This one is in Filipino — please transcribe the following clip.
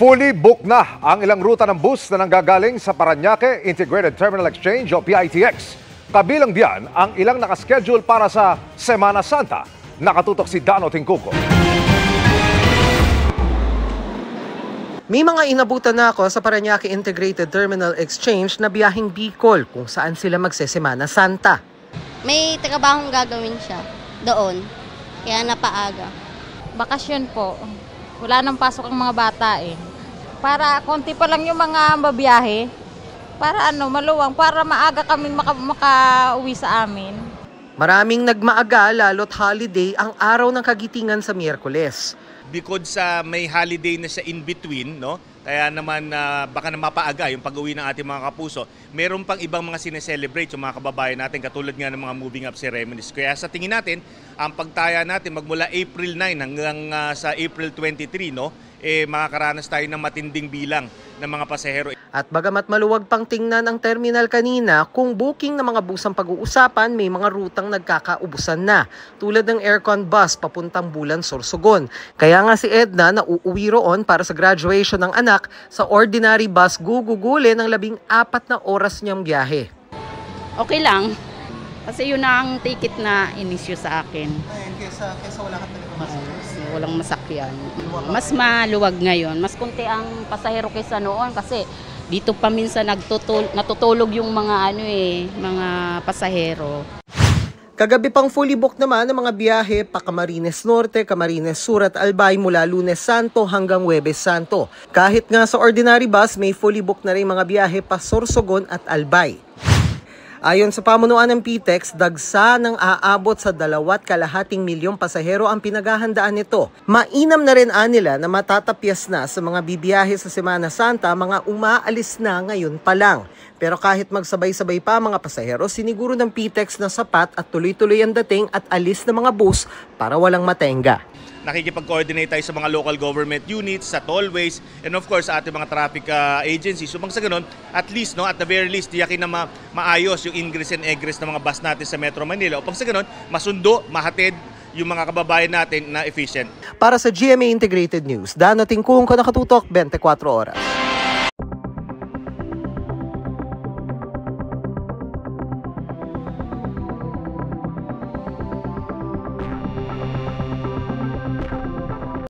Fully booked na ang ilang ruta ng bus na nanggagaling sa Parañaque Integrated Terminal Exchange o PITX. Kabilang diyan ang ilang nakaschedule para sa Semana Santa. Nakatutok si Dano Tingkuko. May mga inabutan na ako sa Parañaque Integrated Terminal Exchange na biyaheng Bicol kung saan sila magsesemana Santa. May trabahong gagawin siya doon, kaya napaaga. Bakasyon po. Wala nang pasok ang mga bata eh. Para konti pa lang yung mga babiyahe. Para maluwang, para maaga kami makauwi sa amin. Maraming nagmaaga lalo't holiday ang araw ng Kagitingan sa Miyerkules. Because sa may holiday na sa in-between, no? Kaya naman baka na mapaaga yung pag-uwi ng ating mga kapuso. Meron pang ibang mga sineselebrate yung mga kababayan natin katulad nga ng mga moving up ceremonies. Kaya sa tingin natin, ang pagtaya natin magmula April 9 hanggang sa April 23, no? Makakaranas tayo ng matinding bilang ng mga pasahero. At bagamat maluwag pang tingnan ang terminal kanina, kung booking ng mga busang pag-uusapan, may mga rutang nagkakaubusan na. Tulad ng aircon bus papuntang Bulan, Sorsogon. Kaya nga si Edna na uuwi roon para sa graduation ng anak sa ordinary bus gugugulin ng 14 na oras niyang biyahe. Okay lang. Kasi yun na ang ticket na inisyu sa akin. Kesa wala ka talaga masakyan. Walang masakyan. Mas maluwag ngayon. Mas kunti ang pasahero kaysa noon kasi dito pa minsan natutulog yung mga mga pasahero. Kagabi pang fully booked naman ang mga biyahe pa Camarines Norte, Camarines Sur at Albay mula Lunes Santo hanggang Huwebes Santo. Kahit nga sa ordinary bus, may fully booked na rin mga biyahe pa Sorsogon at Albay. Ayon sa pamunuan ng PTEX, dagsa ng aabot sa 2.2 milyong pasahero ang pinaghahandaan nito. Mainam na rin nila na matatapyas na sa mga bibiyahe sa Semana Santa, mga umaalis na ngayon pa lang. Pero kahit magsabay-sabay pa mga pasahero, siniguro ng PTEX na sapat at tuloy-tuloy ang dating at alis ng mga bus para walang matenga. Nakikipag-coordinate tayo sa mga local government units, sa tollways, and of course sa ating mga traffic agencies. So sa ganun, at least, at the very least, tiyakin na maayos yung ingress and egress ng mga bus natin sa Metro Manila. Upang sa ganun, masundo, mahatid yung mga kababayan natin na efficient. Para sa GMA Integrated News, Dano Tingkung, Nakatutok, 24 Oras.